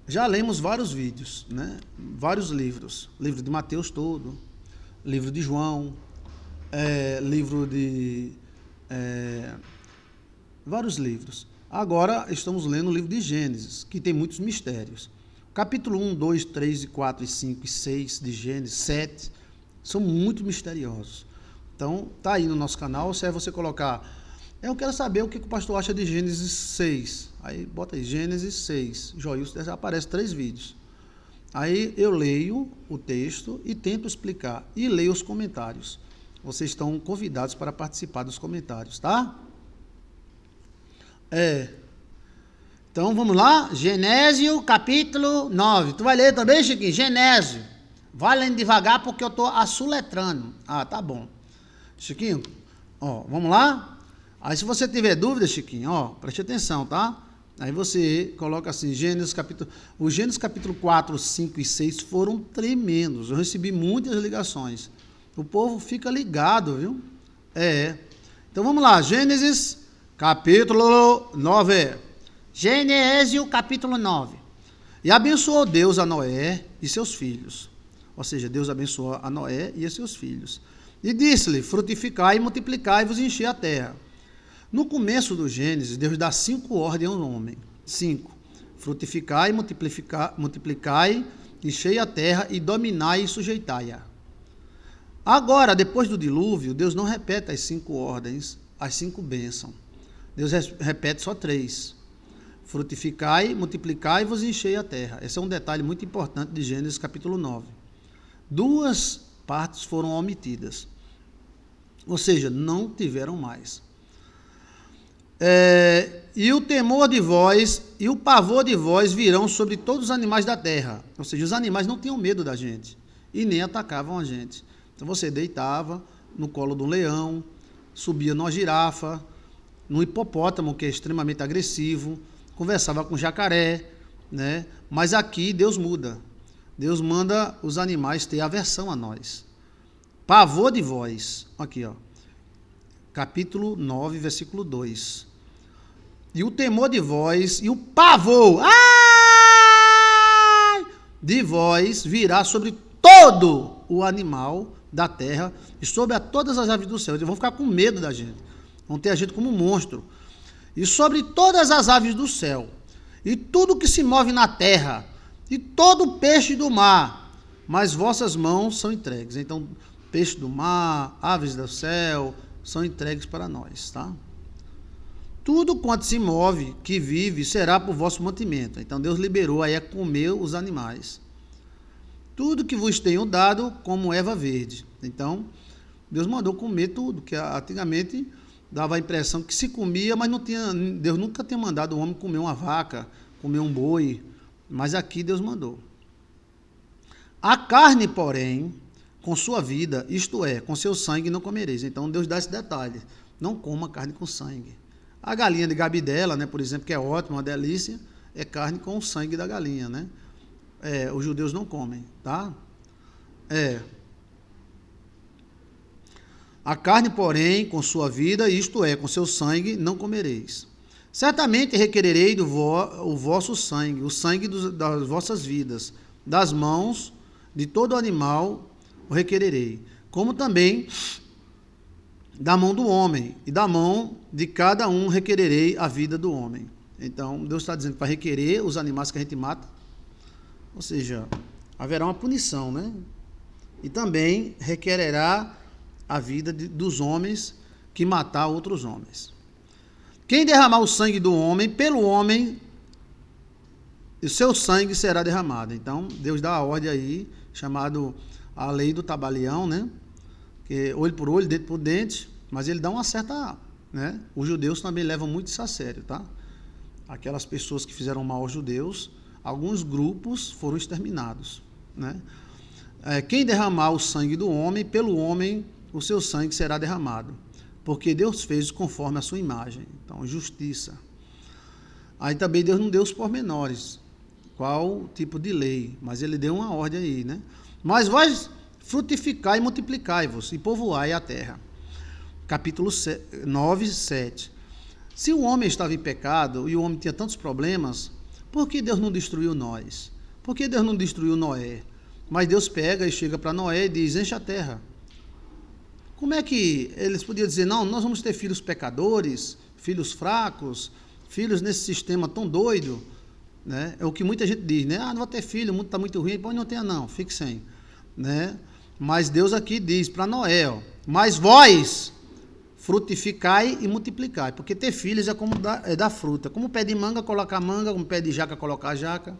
já lemos vários vídeos, né? Vários livros. Livro de Mateus todo, livro de João, livro de... vários livros. Agora estamos lendo o livro de Gênesis, que tem muitos mistérios. Capítulo 1, 2, 3, 4, 5 e 6 de Gênesis, 7, são muito misteriosos. Então, tá aí no nosso canal, se é você colocar... Eu quero saber o que o pastor acha de Gênesis 6. Aí bota aí, Gênesis 6. Joilson, aparece 3 vídeos. Aí eu leio o texto e tento explicar. E leio os comentários. Vocês estão convidados para participar dos comentários, tá? Então vamos lá. Genésio capítulo 9. Tu vai ler também, Chiquinho? Genésio. Vai lendo devagar porque eu estou assoletrando. Ah, tá bom. Chiquinho, ó, vamos lá? Aí se você tiver dúvida, Chiquinho, ó, preste atenção, tá? Aí você coloca assim, os Gênesis capítulo 4, 5 e 6 foram tremendos. Eu recebi muitas ligações. O povo fica ligado, viu? Então vamos lá, Gênesis capítulo 9. Gênesis capítulo 9. E abençoou Deus a Noé e seus filhos. Ou seja, Deus abençoou a Noé e a seus filhos. E disse-lhe, frutificai e multiplicai e vos enchei a terra. No começo do Gênesis, Deus dá 5 ordens ao homem. 5. Frutificai, multiplicai, enchei a terra e dominai e sujeitai-a. Agora, depois do dilúvio, Deus não repete as 5 ordens, as 5 bênçãos. Deus repete só 3. Frutificai, multiplicai e vos enchei a terra. Esse é um detalhe muito importante de Gênesis capítulo 9. 2 partes foram omitidas. Ou seja, não tiveram mais. E o temor de vós e o pavor de vós virão sobre todos os animais da terra. Ou seja, os animais não tinham medo da gente e nem atacavam a gente. Então você deitava no colo do leão, subia numa girafa, no hipopótamo, que é extremamente agressivo, conversava com jacaré, né? Mas aqui Deus muda. Deus manda os animais ter aversão a nós. Pavor de vós. Aqui, ó. Capítulo 9, versículo 2. E o temor de vós e o pavor de vós virá sobre todo o animal da terra e sobre todas as aves do céu. Eles vão ficar com medo da gente. Vão ter a gente como um monstro. E sobre todas as aves do céu, e tudo que se move na terra, e todo peixe do mar, mas vossas mãos são entregues. Então, peixe do mar, aves do céu, são entregues para nós, tá? Tudo quanto se move, que vive, será por vosso mantimento. Então, Deus liberou aí a comer os animais. Tudo que vos tenho dado como erva verde. Então, Deus mandou comer tudo, que antigamente dava a impressão que se comia, mas não tinha, Deus nunca tinha mandado o homem comer uma vaca, comer um boi, mas aqui Deus mandou. A carne, porém, com sua vida, isto é, com seu sangue não comereis. Então Deus dá esse detalhe, não coma carne com sangue. A galinha de gabidela, né, por exemplo, que é ótima, uma delícia, é carne com o sangue da galinha, né? Os judeus não comem, tá? A carne, porém, com sua vida, isto é, com seu sangue, não comereis. Certamente requererei o vosso sangue, o sangue das vossas vidas, das mãos de todo animal o requererei, como também da mão do homem, e da mão de cada um requererei a vida do homem. Então, Deus está dizendo para requerer os animais que a gente mata, ou seja, haverá uma punição, né? E também requererá a vida dos homens que matar outros homens. Quem derramar o sangue do homem, pelo homem, o seu sangue será derramado. Então, Deus dá a ordem aí, chamado a lei do tabalião, né? Que olho por olho, dente por dente, mas ele dá uma certa, né? Os judeus também levam muito isso a sério, tá? Aquelas pessoas que fizeram mal aos judeus, alguns grupos foram exterminados, né? Quem derramar o sangue do homem, pelo homem, o seu sangue será derramado, porque Deus fez conforme a sua imagem. Então, justiça. Aí também Deus não deu os pormenores, qual tipo de lei, mas ele deu uma ordem aí, né? Mas vós frutificai e multiplicai-vos e povoai a terra. Capítulo 9, 7. Se o homem estava em pecado e o homem tinha tantos problemas, Por que Deus não destruiu nós? Por que Deus não destruiu Noé? Mas Deus pega e chega para Noé e diz, enche a terra. Como é que eles podiam dizer, não, nós vamos ter filhos pecadores, filhos fracos, filhos nesse sistema tão doido, né? É o que muita gente diz, né? Ah, não vou ter filho, o mundo está muito ruim, pode não tenha não, fique sem, né? Mas Deus aqui diz para Noé, ó, mas vós frutificai e multiplicai, porque ter filhos é como dar fruta, como pé de manga colocar manga, como pé de jaca colocar jaca.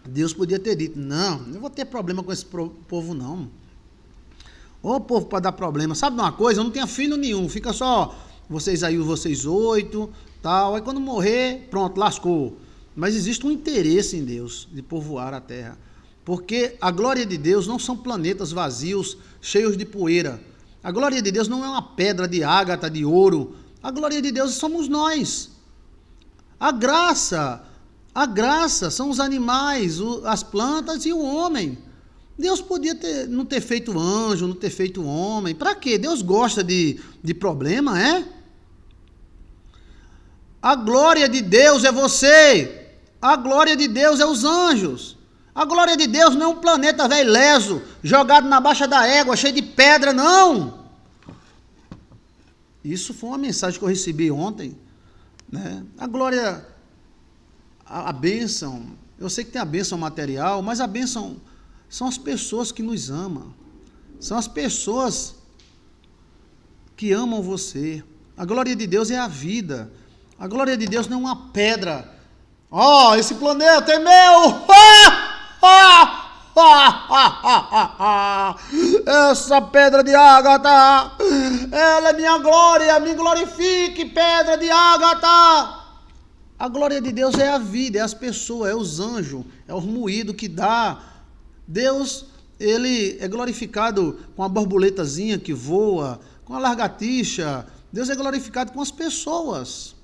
Deus podia ter dito, não vou ter problema com esse povo não. Ô povo para dar problema, sabe de uma coisa? Eu não tenho filho nenhum, fica só vocês aí, vocês 8, tal, aí quando morrer, pronto, lascou. Mas existe um interesse em Deus de povoar a terra, porque a glória de Deus não são planetas vazios, cheios de poeira. A glória de Deus não é uma pedra de ágata, de ouro. A glória de Deus somos nós. A graça são os animais, as plantas e o homem. Deus podia não ter feito anjo, não ter feito homem. Para quê? Deus gosta de problema, é? A glória de Deus é você. A glória de Deus é os anjos. A glória de Deus não é um planeta velho leso, jogado na baixa da égua, cheio de pedra, não. Isso foi uma mensagem que eu recebi ontem, né? A glória, a bênção, eu sei que tem a bênção material, mas a bênção são as pessoas que nos amam, são as pessoas que amam você. A glória de Deus é a vida, a glória de Deus não é uma pedra. Ó, esse planeta é meu! Essa pedra de ágata, ela é minha glória, me glorifique, pedra de ágata. A glória de Deus é a vida, é as pessoas, é os anjos, é os moídos que dá. Deus, ele é glorificado com a borboletazinha que voa, com a lagartixa. Deus é glorificado com as pessoas.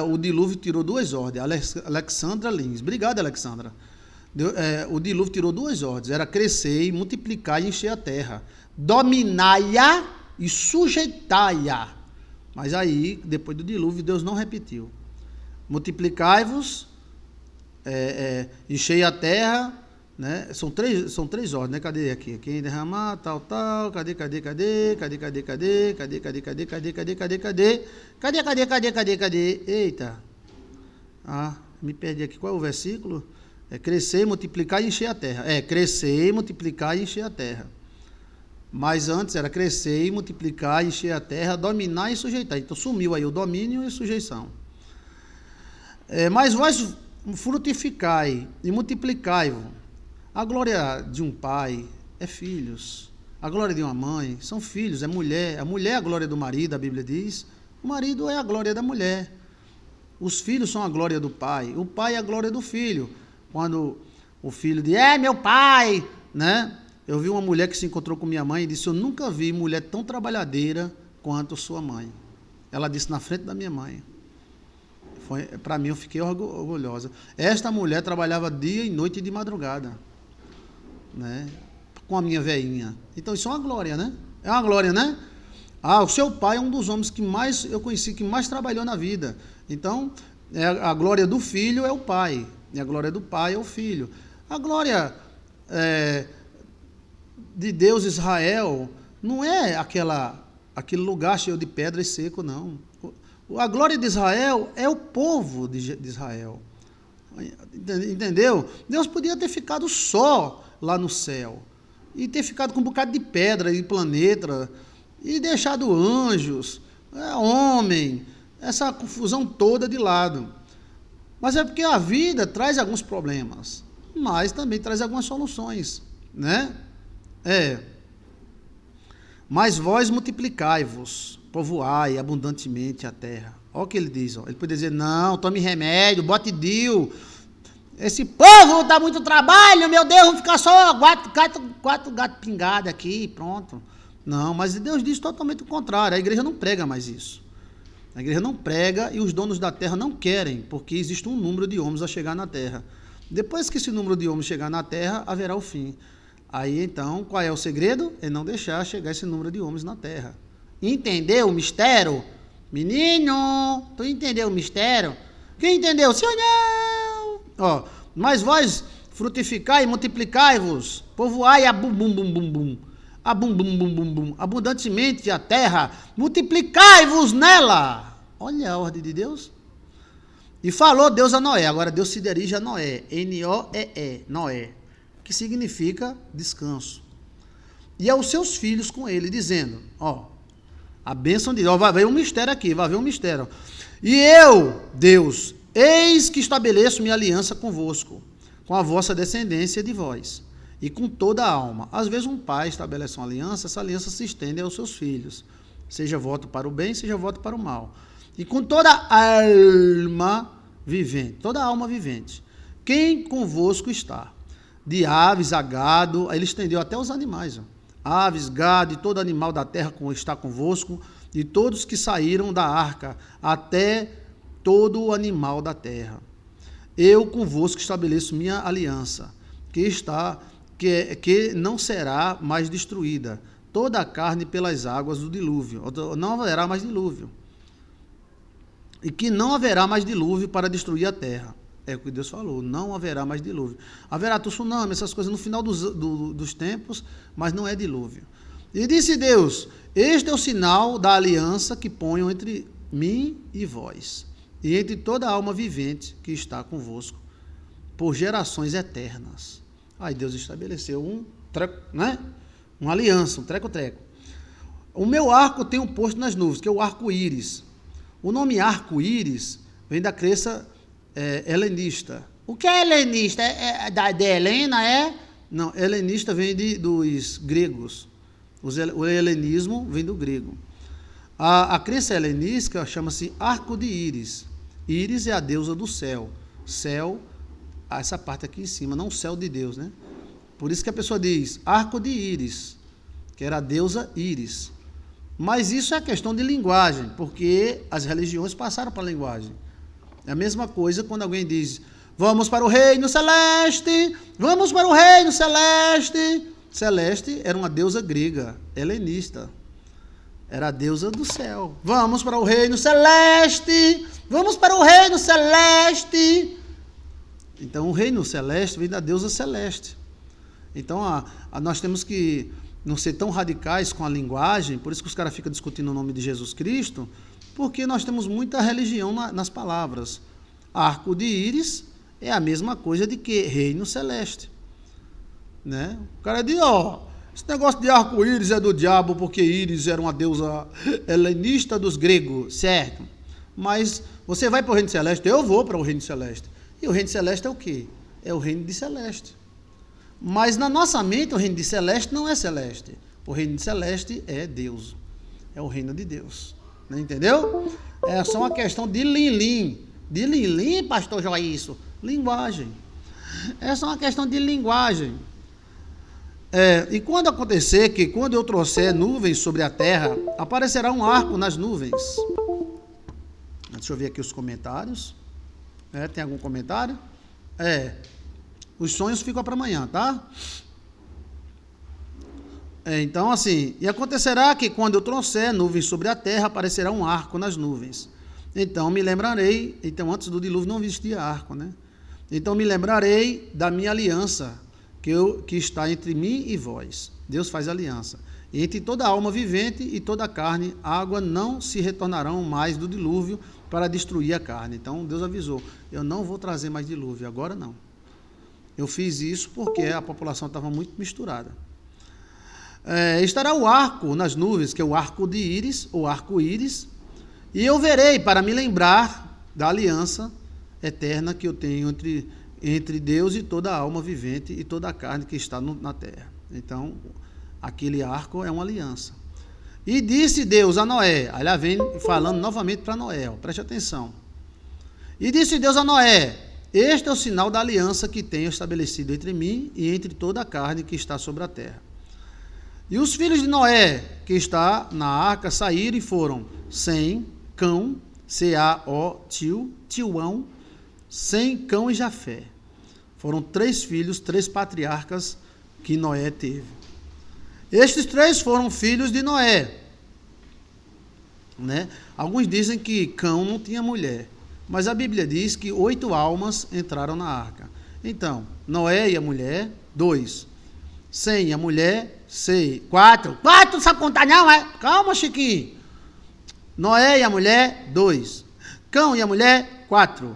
O dilúvio tirou 2 ordens. Alexandra Lins. Obrigado, Alexandra. O dilúvio tirou 2 ordens. Era crescer e multiplicar e encher a terra. Dominai-a e sujeitai-a. Mas aí, depois do dilúvio, Deus não repetiu. Multiplicai-vos, enchei a terra, né? São três ordens, né? Cadê aqui? Quem derramar, tal, cadê? Eita. Me perdi aqui. Qual é o versículo? Crescer, multiplicar e encher a terra. Crescer, multiplicar e encher a terra. Mas antes era crescer, multiplicar, encher a terra, dominar e sujeitar. Então sumiu aí o domínio e a sujeição. Mas vós frutificai e multiplicai-vos. A glória de um pai é filhos. A glória de uma mãe são filhos, é mulher. A mulher é a glória do marido, a Bíblia diz. O marido é a glória da mulher. Os filhos são a glória do pai. O pai é a glória do filho. Quando o filho diz, meu pai, né? Eu vi uma mulher que se encontrou com minha mãe e disse, eu nunca vi mulher tão trabalhadeira quanto sua mãe. Ela disse na frente da minha mãe. Para mim, eu fiquei orgulhosa. Esta mulher trabalhava dia e noite e de madrugada, né? Com a minha veinha. Então, isso é uma glória, né? É uma glória, né? O seu pai é um dos homens que mais eu conheci, que mais trabalhou na vida. Então, a glória do filho é o pai. E a glória do pai é o filho. A glória de Deus, Israel, não é aquele lugar cheio de pedra e seco, não. A glória de Israel é o povo de Israel. Entendeu? Deus podia ter ficado só lá no céu. E ter ficado com um bocado de pedra e planeta. E deixado anjos, homem, essa confusão toda de lado. Mas é porque a vida traz alguns problemas. Mas também traz algumas soluções, né? Mas vós multiplicai-vos, povoai abundantemente a terra. Olha o que ele diz. Ele poderia dizer, não, tome remédio, bote DIU. Esse povo dá muito trabalho, meu Deus, vamos ficar só 4 gatos pingados aqui, pronto. Não, mas Deus diz totalmente o contrário. A igreja não prega mais isso. A igreja não prega e os donos da terra não querem, porque existe um número de homens a chegar na terra. Depois que esse número de homens chegar na terra, haverá o fim. Aí, então, qual é o segredo? É não deixar chegar esse número de homens na terra. Entendeu o mistério? Menino, tu entendeu o mistério? Quem entendeu? Sim ou não? Ó, mas vós frutificai e multiplicai-vos, povoai a bum bum bum bum bum, a bum bum bum bum bum, abundantemente a terra, multiplicai-vos nela. Olha a ordem de Deus. E falou Deus a Noé. Agora Deus se dirige a Noé, N-O-E-E, Noé, que significa descanso. E aos seus filhos com ele, dizendo, ó, a bênção de Deus, vai haver um mistério aqui, vai haver um mistério. E eu, Deus, eis que estabeleço minha aliança convosco, com a vossa descendência de vós, e com toda a alma. Às vezes um pai estabelece uma aliança, essa aliança se estende aos seus filhos, seja voto para o bem, seja voto para o mal. E com toda a alma vivente, toda a alma vivente, quem convosco está, de aves a gado, aí ele estendeu até os animais, ó. Aves, gado e todo animal da terra está convosco, e todos que saíram da arca, até todo o animal da terra. Eu convosco estabeleço minha aliança, que não será mais destruída, toda a carne pelas águas do dilúvio, não haverá mais dilúvio, e que não haverá mais dilúvio para destruir a terra. É o que Deus falou, não haverá mais dilúvio. Haverá tsunami, essas coisas no final dos tempos, mas não é dilúvio. E disse Deus, este é o sinal da aliança que ponho entre mim e vós, e entre toda a alma vivente que está convosco, por gerações eternas. Aí Deus estabeleceu uma aliança, um treco-treco. O meu arco tem um posto nas nuvens, que é o arco-íris. O nome arco-íris vem da crença helenista. O que é helenista? De Helena, é? Não, helenista vem dos gregos. O helenismo vem do grego. A crença helenística chama-se arco de Íris. Íris é a deusa do céu. Céu, essa parte aqui em cima, não o céu de Deus, né? Por isso que a pessoa diz arco de Íris, que era a deusa Íris. Mas isso é questão de linguagem, porque as religiões passaram para a linguagem. É a mesma coisa quando alguém diz, vamos para o reino celeste, vamos para o reino celeste. Celeste era uma deusa grega, helenista. Era a deusa do céu. Vamos para o reino celeste, vamos para o reino celeste. Então o reino celeste vem da deusa celeste. Então nós temos que não ser tão radicais com a linguagem, por isso que os caras ficam discutindo o nome de Jesus Cristo, porque nós temos muita religião nas palavras. Arco de Íris é a mesma coisa de que reino celeste. Né? O cara diz, esse negócio de arco-íris é do diabo, porque Íris era uma deusa helenista dos gregos, certo? Mas você vai para o reino celeste, eu vou para o reino celeste. E o reino celeste é o quê? É o reino de celeste. Mas na nossa mente, o reino de celeste não é celeste. O reino de celeste é Deus. É o reino de Deus. Entendeu? É só uma questão de lim-lim. De lim-lim, pastor Joaísso? Linguagem. É só uma questão de linguagem. E quando acontecer que, quando eu trouxer nuvens sobre a terra, aparecerá um arco nas nuvens. Deixa eu ver aqui os comentários. Tem algum comentário? Os sonhos ficam para amanhã, tá? Então, assim, e acontecerá que quando eu trouxer nuvens sobre a terra, aparecerá um arco nas nuvens. Então, me lembrarei, então antes do dilúvio não existia arco, né? Então, me lembrarei da minha aliança, que está entre mim e vós. Deus faz aliança. E entre toda a alma vivente e toda a carne, água não se retornarão mais do dilúvio para destruir a carne. Então, Deus avisou, eu não vou trazer mais dilúvio, agora não. Eu fiz isso porque a população estava muito misturada. Estará o arco nas nuvens, que é o arco de Íris, ou arco-íris, e eu verei para me lembrar da aliança eterna que eu tenho entre Deus e toda a alma vivente e toda a carne que está na terra. Então, aquele arco é uma aliança. E disse Deus a Noé, aí ela vem falando novamente para Noé, preste atenção. E disse Deus a Noé, este é o sinal da aliança que tenho estabelecido entre mim e entre toda a carne que está sobre a terra. E os filhos de Noé, que está na arca, saíram e foram Sem, Cão, C-A-O, Tiuão, Sem, Cão e Jafé. Foram 3 filhos, 3 patriarcas que Noé teve. Estes 3 foram filhos de Noé. né? Alguns dizem que Cão não tinha mulher, mas a Bíblia diz que 8 almas entraram na arca. Então, Noé e a mulher, 2. Sem e a mulher, 6. 4. 4 não sabe contar não, é? Calma, Chiquinho. Noé e a mulher, 2. Cão e a mulher, 4.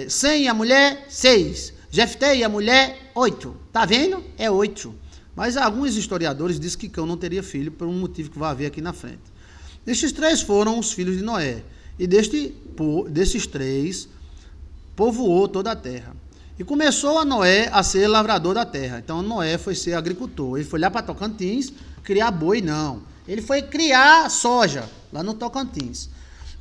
Sem e a mulher, 6. Jefté e a mulher, 8. Tá vendo? É 8. Mas alguns historiadores dizem que Cão não teria filho por um motivo que vai haver aqui na frente. Estes 3 foram os filhos de Noé. E desses 3, povoou toda a terra. E começou a Noé a ser lavrador da terra. Então Noé foi ser agricultor. Ele foi lá para Tocantins criar boi, não. Ele foi criar soja lá no Tocantins.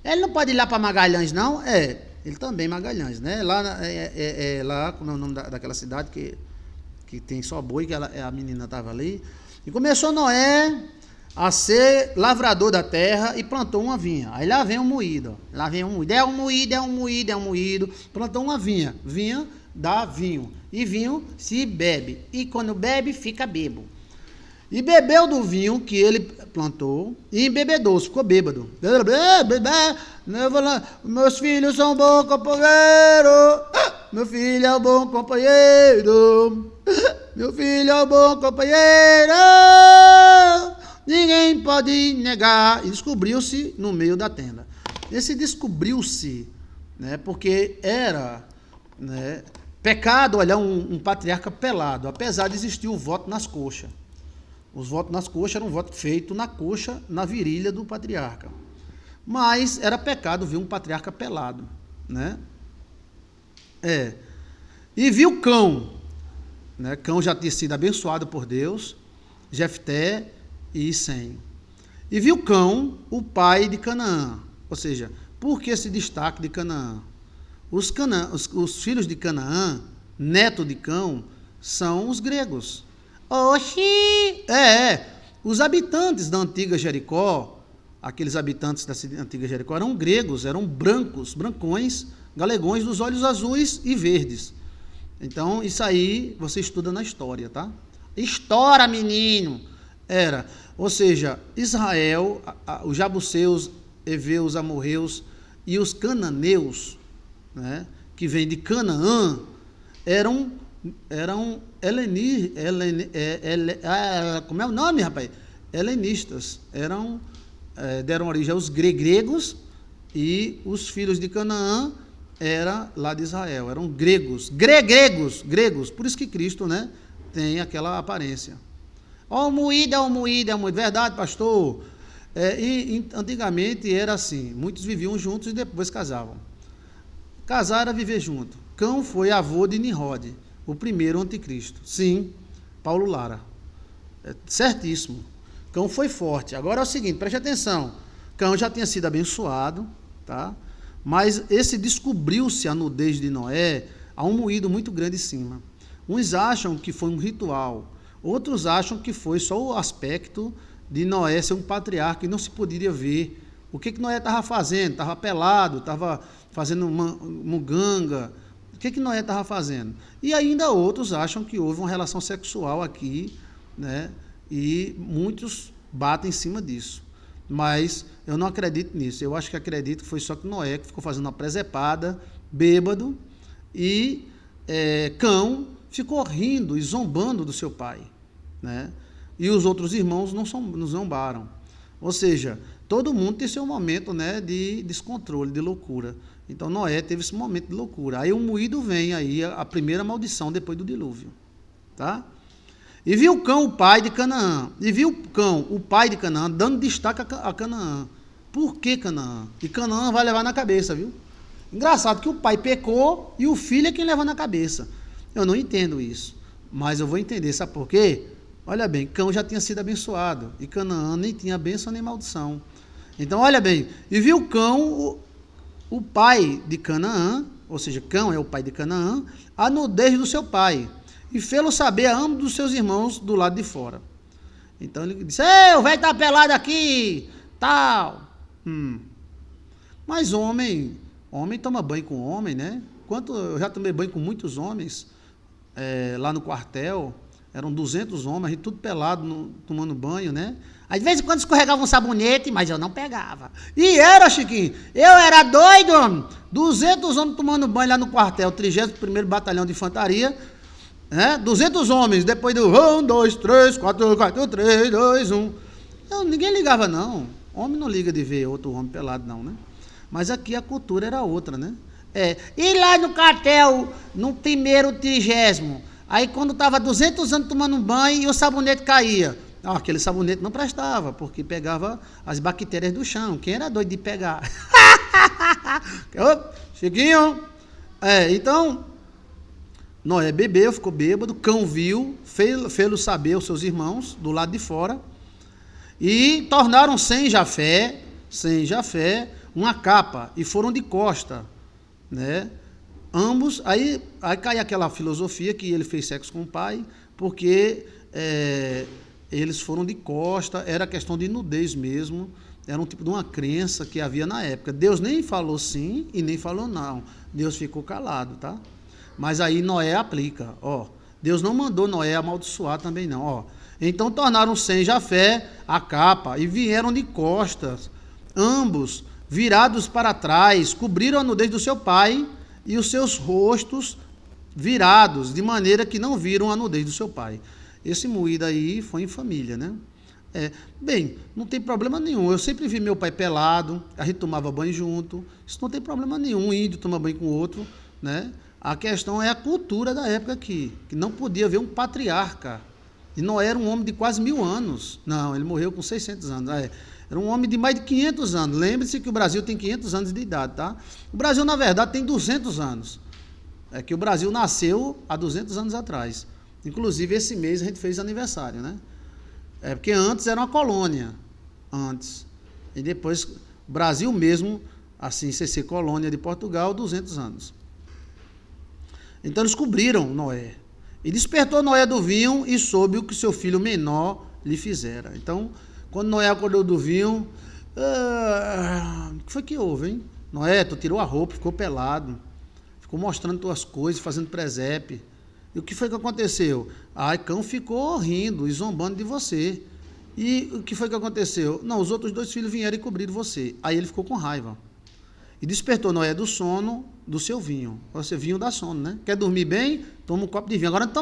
Ele não pode ir lá para Magalhães, não? Ele também Magalhães, né? Lá como é o nome daquela cidade que tem só boi, que a menina estava ali. E começou Noé a ser lavrador da terra e plantou uma vinha. Aí lá vem um moído. Lá vem um moído. É um moído. Plantou uma vinha. Vinha dá vinho. E vinho se bebe. E quando bebe, fica bebo. E bebeu do vinho que ele plantou e embebedou-se, ficou bêbado. Meus filhos são bons companheiros. Meu filho é um bom companheiro. Meu filho é um bom companheiro. Ninguém pode negar. E descobriu-se no meio da tenda. Esse descobriu-se, né, porque era, né, pecado olhar um patriarca pelado, apesar de existir o voto nas coxas. Os votos nas coxas eram um voto feito na coxa, na virilha do patriarca. Mas era pecado ver um patriarca pelado, né? E viu Cão, né? Cão já tinha sido abençoado por Deus, Jefté e Sem. E viu Cão, o pai de Canaã. Ou seja, por que esse destaque de Canaã? Os filhos de Canaã, neto de Cão, são os gregos. Oxi! Os habitantes da antiga Jericó, aqueles habitantes da antiga Jericó eram gregos, eram brancos, brancões, galegões dos olhos azuis e verdes. Então, isso aí você estuda na história, tá? História, menino! Ou seja, Israel, os jabuseus, heveus, amorreus e os cananeus, né, que vêm de Canaã, eram como é o nome, rapaz? Helenistas. Deram origem aos gregos e os filhos de Canaã eram lá de Israel. Eram gregos. Gregos. Por isso que Cristo, né, tem aquela aparência. Ó, moída. Verdade, pastor? Antigamente era assim. Muitos viviam juntos e depois casavam. Casar era viver junto. Cão foi avô de Nimrod, o primeiro anticristo. Sim, Paulo Lara. Certíssimo. Cão foi forte. Agora é o seguinte, preste atenção. Cão já tinha sido abençoado, tá? Mas esse descobriu-se a nudez de Noé a um moído muito grande em cima. Uns acham que foi um ritual, outros acham que foi só o aspecto de Noé ser um patriarca e não se poderia ver. O que Noé estava fazendo? Estava pelado, estava fazendo muganga. O que Noé estava fazendo? E ainda outros acham que houve uma relação sexual aqui, né? E muitos batem em cima disso. Mas eu não acredito nisso. Eu acho que acredito que foi só que Noé que ficou fazendo uma presepada, bêbado, e Cão ficou rindo e zombando do seu pai, né? E os outros irmãos não zombaram. Ou seja, todo mundo tem seu momento, né, de descontrole, de loucura. Então Noé teve esse momento de loucura. Aí o moído vem aí, a primeira maldição depois do dilúvio. Tá? E viu Cão, o pai de Canaã. E viu Cão, o pai de Canaã, dando destaque a Canaã. Por que Canaã? E Canaã vai levar na cabeça, viu? Engraçado que o pai pecou e o filho é quem leva na cabeça. Eu não entendo isso. Mas eu vou entender, sabe por quê? Olha bem, Cão já tinha sido abençoado. E Canaã nem tinha bênção nem maldição. Então, olha bem. E viu Cão, o pai de Canaã, ou seja, Cão é o pai de Canaã, a nudez do seu pai. E fê-lo saber a ambos dos seus irmãos do lado de fora. Então ele disse, ei, o velho tá pelado aqui, tal. Mas homem toma banho com homem, né? Eu já tomei banho com muitos homens, lá no quartel, Eram 200 homens, a gente tudo pelado, tomando banho, né? Aí de vez em quando escorregava um sabonete, mas eu não pegava. E era, Chiquinho, eu era doido, homem. 200 homens tomando banho lá no quartel, 31º Batalhão de Infantaria, né? 200 homens, depois do 1, 2, 3, 4, 4, 3, 2, 1. Ninguém ligava, não. Homem não liga de ver outro homem pelado, não, né? Mas aqui a cultura era outra, né? E lá no quartel, no 1º 30º, aí quando tava 200 anos tomando banho e o sabonete caía. Aquele sabonete não prestava, porque pegava as bactérias do chão. Quem era doido de pegar? Chiquinho. Então, Noé bebeu, ficou bêbado, cão viu, fez-lo saber aos seus irmãos, do lado de fora, e tornaram sem Jafé, uma capa, e foram de costa, né? Ambos, aí cai aquela filosofia que ele fez sexo com o pai, porque eles foram de costa, era questão de nudez mesmo, era um tipo de uma crença que havia na época. Deus nem falou sim e nem falou não, Deus ficou calado, tá? Mas aí Noé aplica, Deus não mandou Noé amaldiçoar também não, Então tornaram sem Jafé a capa e vieram de costas, ambos virados para trás, cobriram a nudez do seu pai e os seus rostos virados, de maneira que não viram a nudez do seu pai. Esse moído aí foi em família, né? Bem, não tem problema nenhum. Eu sempre vi meu pai pelado, a gente tomava banho junto. Isso não tem problema nenhum. Um índio toma banho com o outro, né? A questão é a cultura da época aqui, que não podia haver um patriarca. E Noé era um homem de quase 1000 anos. Não, ele morreu com 600 anos. Era um homem de mais de 500 anos. Lembre-se que o Brasil tem 500 anos de idade, tá? O Brasil, na verdade, tem 200 anos. É que o Brasil nasceu há 200 anos atrás. Inclusive, esse mês a gente fez aniversário, né? Porque antes era uma colônia. Antes. E depois, o Brasil mesmo, assim, ser colônia de Portugal, 200 anos. Então, eles cobriram Noé. E despertou Noé do vinho e soube o que seu filho menor lhe fizera. Então, quando Noé acordou do vinho, o que foi que houve, hein? Noé, tu tirou a roupa, ficou pelado, ficou mostrando tuas coisas, fazendo presépio. E o que foi que aconteceu? Cão ficou rindo e zombando de você. E o que foi que aconteceu? Não, os outros 2 filhos vieram e cobriram você. Aí ele ficou com raiva. E despertou Noé do sono do seu vinho. Você vinho dá sono, né? Quer dormir bem? Toma um copo de vinho. Agora não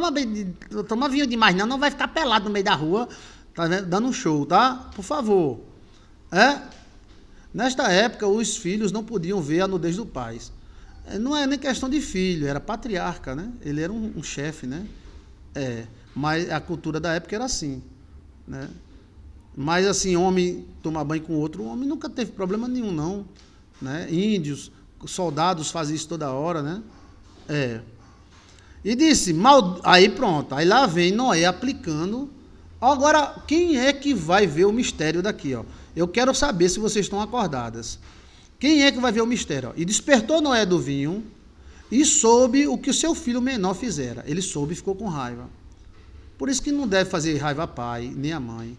toma vinho demais, não vai ficar pelado no meio da rua, tá vendo? Dando um show, tá? Por favor. Nesta época, os filhos não podiam ver a nudez do pai. Não é nem questão de filho, era patriarca, né? Ele era um chefe, né? Mas a cultura da época era assim, né? Mas assim, homem tomar banho com outro, homem nunca teve problema nenhum, não, né? Índios, soldados faziam isso toda hora, né? E disse, aí pronto, aí lá vem Noé aplicando. Agora, quem é que vai ver o mistério daqui, ó? Eu quero saber se vocês estão acordadas. Quem é que vai ver o mistério? E despertou Noé do vinho e soube o que o seu filho menor fizera. Ele soube e ficou com raiva. Por isso que não deve fazer raiva a pai, nem a mãe.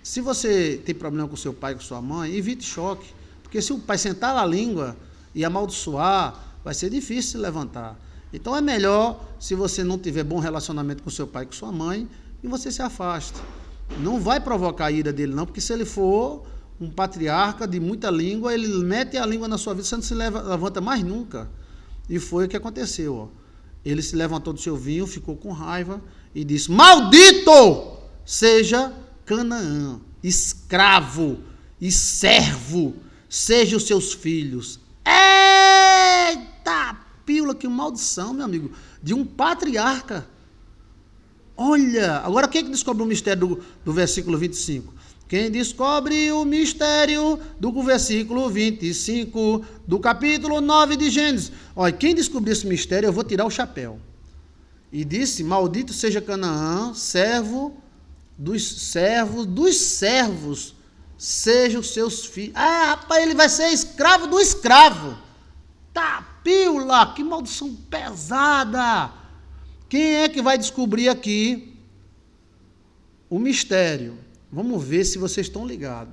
Se você tem problema com seu pai, com sua mãe, evite choque. Porque se o pai sentar a língua e amaldiçoar, vai ser difícil se levantar. Então é melhor, se você não tiver bom relacionamento com seu pai e com sua mãe, e você se afasta. Não vai provocar a ira dele, não, porque se ele for um patriarca de muita língua, ele mete a língua na sua vida, você não se levanta mais nunca. E foi o que aconteceu. Ó. Ele se levantou do seu vinho, ficou com raiva e disse, maldito seja Canaã, escravo e servo, sejam os seus filhos. Eita, pílula, que maldição, meu amigo, de um patriarca. Olha, agora quem é que descobre o mistério do versículo 25? Quem descobre o mistério do versículo 25 do capítulo 9 de Gênesis? Olha, quem descobriu esse mistério, eu vou tirar o chapéu. E disse, maldito seja Canaã, servo dos servos, sejam os seus filhos. Rapaz, ele vai ser escravo do escravo. Tá, pílula, que maldição pesada. Quem é que vai descobrir aqui o mistério? Vamos ver se vocês estão ligados.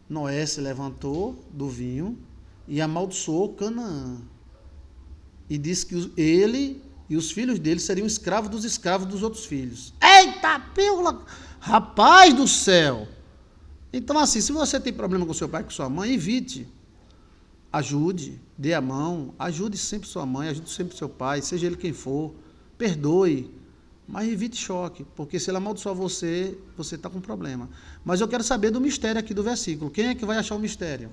Noé se levantou do vinho e amaldiçoou Canaã. E disse que ele e os filhos dele seriam escravos dos outros filhos. Eita, pílula! Rapaz do céu! Então, assim, se você tem problema com seu pai, com sua mãe, evite. Ajude, dê a mão, ajude sempre sua mãe, ajude sempre seu pai, seja ele quem for, perdoe, mas evite choque, porque se ele amaldiçoar você, você está com problema. Mas eu quero saber do mistério aqui do versículo. Quem é que vai achar o mistério?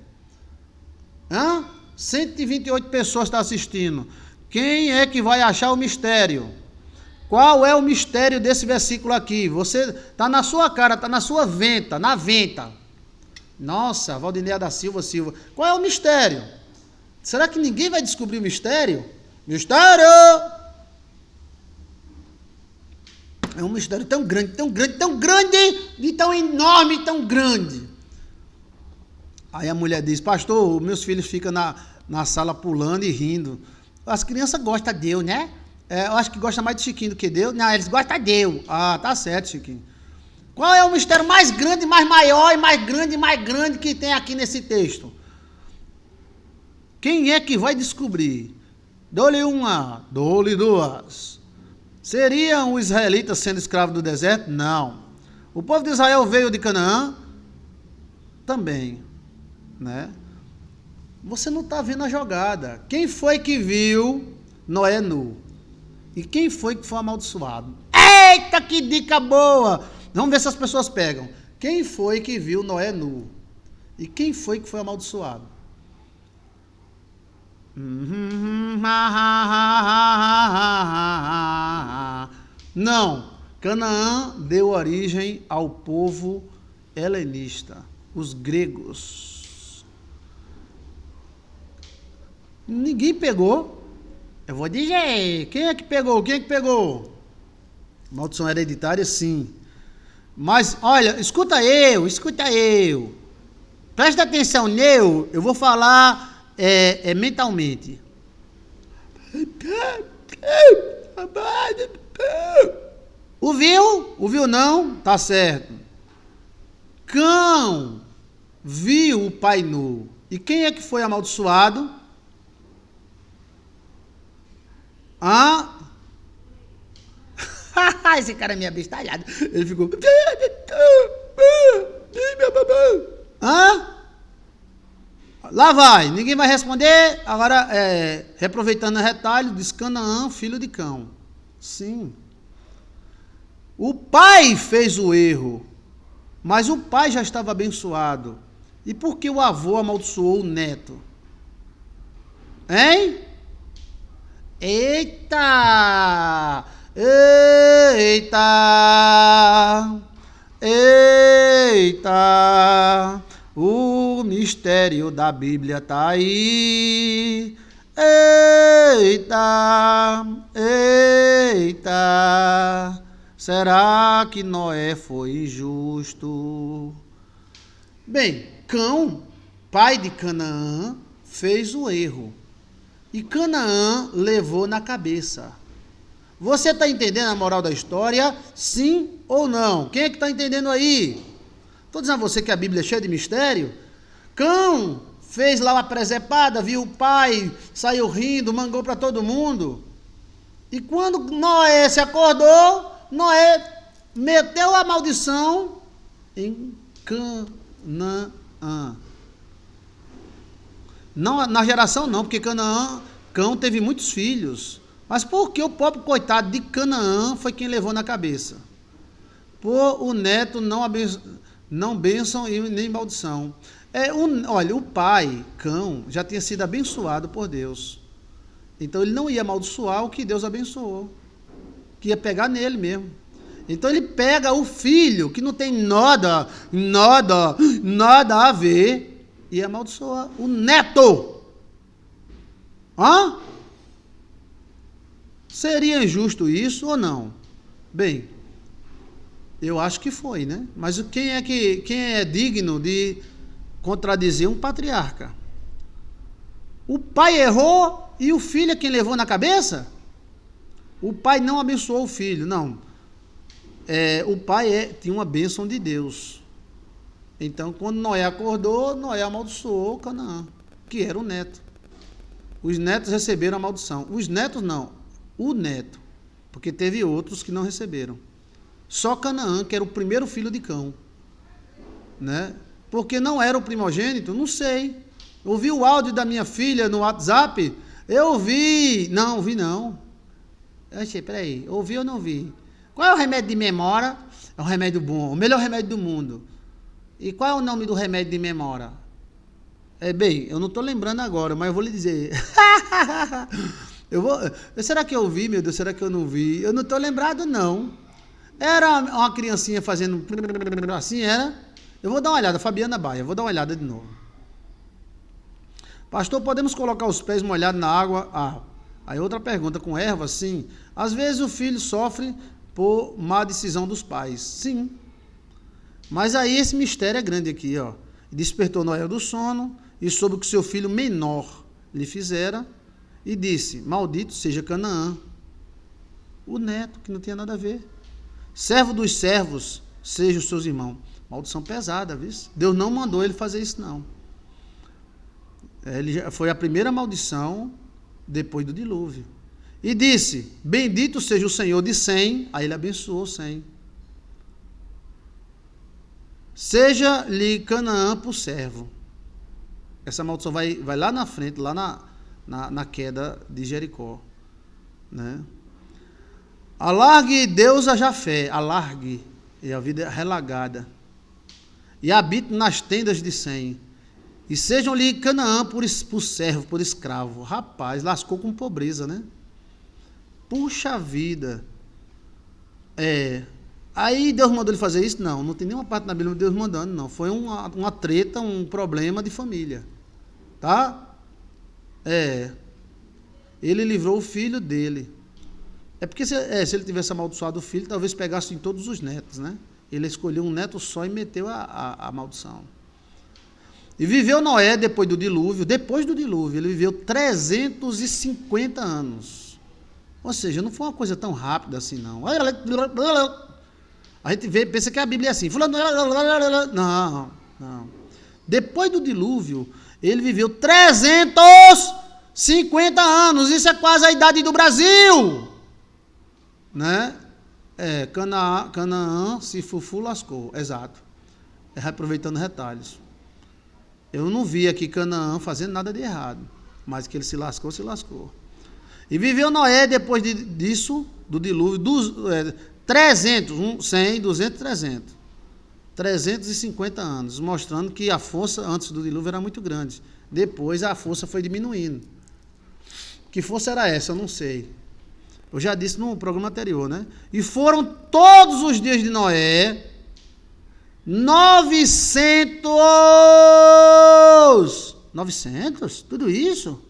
128 pessoas estão assistindo. Quem é que vai achar o mistério? Qual é o mistério desse versículo aqui? Você está na sua cara, está na sua venta, na venta. Nossa, Valdineia da Silva. Qual é o mistério? Será que ninguém vai descobrir o mistério? Mistério! É um mistério tão grande, e tão enorme, tão grande. Aí a mulher diz, pastor, meus filhos ficam na sala pulando e rindo. As crianças gostam de Deus, né? Eu acho que gostam mais de Chiquinho do que Deus. Não, eles gostam de Deus. Ah, tá certo, Chiquinho. Qual é o mistério mais grande, mais maior e mais grande que tem aqui nesse texto? Quem é que vai descobrir? Dou-lhe uma, dou-lhe duas. Seriam os israelitas sendo escravos do deserto? Não. O povo de Israel veio de Canaã? Também. Né? Você não está vendo a jogada. Quem foi que viu Noé nu? E quem foi que foi amaldiçoado? Eita, que dica boa! Vamos ver se as pessoas pegam. Quem foi que viu Noé nu? E quem foi que foi amaldiçoado? Não. Canaã deu origem ao povo helenista, os gregos. Ninguém pegou. Eu vou dizer, quem é que pegou? Maldição hereditária, sim. Mas, olha, escuta eu. Presta atenção, eu vou falar mentalmente. Ouviu não? Tá certo. Cão viu o pai nu. E quem é que foi amaldiçoado? Esse cara é meio abestalhado. Ele ficou... Lá vai, ninguém vai responder. Agora, reaproveitando o retalho, diz Canaã, filho de Cão. Sim. O pai fez o erro, mas o pai já estava abençoado. E por que o avô amaldiçoou o neto? Hein? Eita! O mistério da Bíblia tá aí. Eita. Será que Noé foi injusto? Bem, Cão, pai de Canaã, fez o erro. E Canaã levou na cabeça. Você está entendendo a moral da história? Sim ou não? Quem é que está entendendo aí? Estou dizendo a você que a Bíblia é cheia de mistério. Cão fez lá uma presepada, viu o pai, saiu rindo, mangou para todo mundo. E quando Noé se acordou, Noé meteu a maldição em Canaã. Não, na geração não, porque Cão teve muitos filhos. Mas por que o pobre coitado de Canaã foi quem levou na cabeça? Por o neto não bênção e nem maldição. Olha, o pai, Cão, já tinha sido abençoado por Deus. Então ele não ia amaldiçoar o que Deus abençoou. Que ia pegar nele mesmo. Então ele pega o filho, que não tem nada a ver, e amaldiçoa o neto. Seria injusto isso ou não? Bem, eu acho que foi, né? Mas quem é digno de contradizer um patriarca? O pai errou e o filho é quem levou na cabeça? O pai não abençoou o filho, não. O pai tinha uma bênção de Deus. Então, quando Noé acordou, Noé amaldiçoou Canaã, que era o neto. Os netos receberam a maldição. Os netos não. o neto, porque teve outros que não receberam. Só Canaã, que era o primeiro filho de Cão, né? Porque não era o primogênito, não sei. Ouvi o áudio da minha filha no WhatsApp, eu ouvi, não, ouvi não. Eu achei, peraí, ouvi ou não ouvi? Qual é o remédio de memória? É um remédio bom, o melhor remédio do mundo. E qual é o nome do remédio de memória? Bem, eu não estou lembrando agora, mas eu vou lhe dizer. Será que eu ouvi, meu Deus? Será que eu não vi? Eu não estou lembrado, não. Era uma criancinha fazendo assim, era? Eu vou dar uma olhada, Fabiana Baia, vou dar uma olhada de novo. Pastor, podemos colocar os pés molhados na água? Aí outra pergunta, com erva? Sim. Às vezes o filho sofre por má decisão dos pais. Sim. Mas aí esse mistério é grande aqui, ó. Despertou Noé do sono e soube o que seu filho menor lhe fizera e disse, maldito seja Canaã. O neto, que não tinha nada a ver. Servo dos servos, seja os seus irmãos. Maldição pesada, viu? Deus não mandou ele fazer isso, não. Foi a primeira maldição depois do dilúvio. E disse, bendito seja o Senhor de Sem, aí ele abençoou Sem. Seja-lhe Canaã por servo. Essa maldição vai lá na frente, lá na queda de Jericó. Né? Alargue Deus a Jafé, alargue, e a vida é relagada. E habite nas tendas de Sem. E sejam-lhe Canaã por servo, por escravo. Rapaz, lascou com pobreza, né? Puxa vida. Aí Deus mandou ele fazer isso? Não tem nenhuma parte na Bíblia de Deus mandando, não. Foi uma treta, um problema de família. Tá? Ele livrou o filho dele. É porque se ele tivesse amaldiçoado o filho, talvez pegasse em todos os netos, né? Ele escolheu um neto só e meteu a maldição. E viveu Noé depois do dilúvio, ele viveu 350 anos. Ou seja, não foi uma coisa tão rápida assim, não. A gente pensa que a Bíblia é assim. Não. Depois do dilúvio, ele viveu 350 anos. Isso é quase a idade do Brasil. Né? Canaã se fufu lascou. Exato. Aproveitando retalhos. Eu não vi aqui Canaã fazendo nada de errado, mas que ele se lascou, se lascou. E viveu Noé depois disso, do dilúvio, 300, 100, 200, 300. 350 anos, mostrando que a força antes do dilúvio era muito grande. Depois a força foi diminuindo. Que força era essa? Eu não sei. Eu já disse no programa anterior, né? E foram todos os dias de Noé 900? Tudo isso?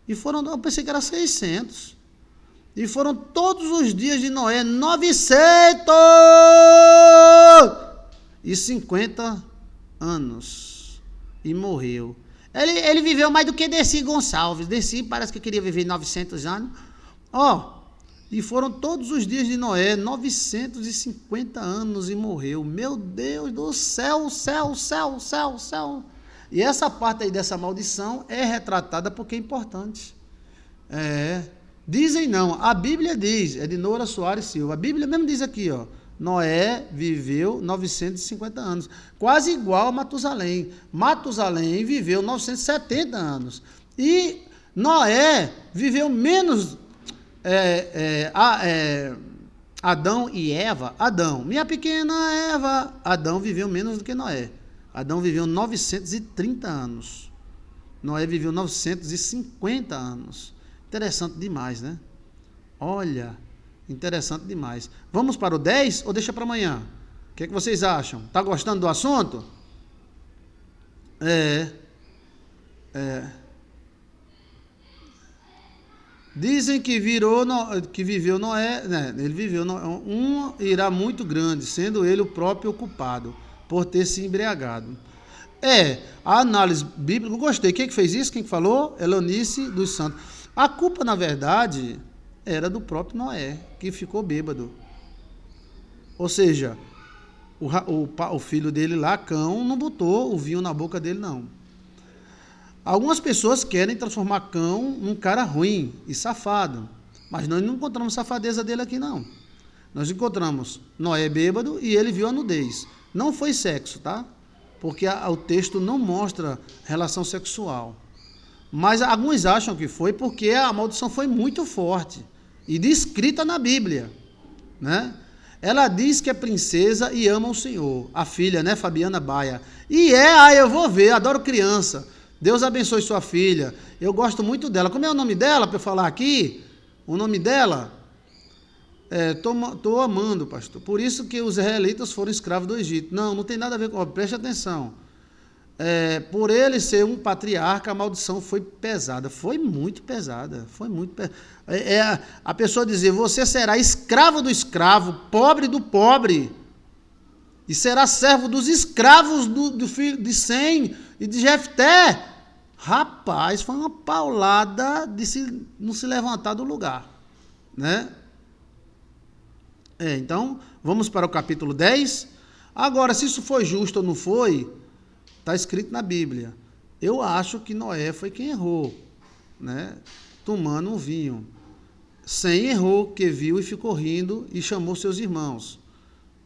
Eu pensei que era 600. E foram todos os dias de Noé 950 anos. E morreu. Ele viveu mais do que Dercy Gonçalves. Dercy parece que queria viver 900 anos. E foram todos os dias de Noé, 950 anos e morreu. Meu Deus do céu. E essa parte aí dessa maldição é retratada porque é importante. Dizem não, a Bíblia diz, é de Nora Soares Silva, a Bíblia mesmo diz aqui, ó, Noé viveu 950 anos, quase igual a Matusalém. Matusalém viveu 970 anos. E Noé viveu menos... Adão e Eva, minha pequena Eva, Adão viveu menos do que Noé. Adão viveu 930 anos. Noé viveu 950 anos. Interessante demais, né? Olha, interessante demais. Vamos para o 10 ou deixa para amanhã? O que é que vocês acham? Tá gostando do assunto? Dizem que viveu Noé, né? Ele viveu, um irá muito grande, sendo ele o próprio culpado, por ter se embriagado. A análise bíblica, eu gostei. Quem que fez isso? Quem que falou? Elonice dos Santos. A culpa, na verdade, era do próprio Noé, que ficou bêbado. Ou seja, o filho dele lá, Cão, não botou o vinho na boca dele, não. Algumas pessoas querem transformar Cão num cara ruim e safado. Mas nós não encontramos safadeza dele aqui, não. Nós encontramos Noé bêbado e ele viu a nudez. Não foi sexo, tá? Porque o texto não mostra relação sexual. Mas alguns acham que foi porque a maldição foi muito forte e descrita na Bíblia, né? Ela diz que é princesa e ama o Senhor. A filha, né, Fabiana Baia. E eu vou ver, adoro criança. Deus abençoe sua filha. Eu gosto muito dela. Como é o nome dela para eu falar aqui? O nome dela? Tô amando, pastor. Por isso que os israelitas foram escravos do Egito. Não tem nada a ver com... preste atenção. Por ele ser um patriarca, a maldição foi pesada. Foi muito pesada. Foi muito pesada. A pessoa dizer, você será escravo do escravo, pobre do pobre, e será servo dos escravos do filho de Sem e de Jefté. Rapaz, foi uma paulada de não se levantar do lugar, né? Então, vamos para o capítulo 10. Agora, se isso foi justo ou não foi, está escrito na Bíblia. Eu acho que Noé foi quem errou, né? Tomando um vinho. Sem errou, que viu e ficou rindo e chamou seus irmãos,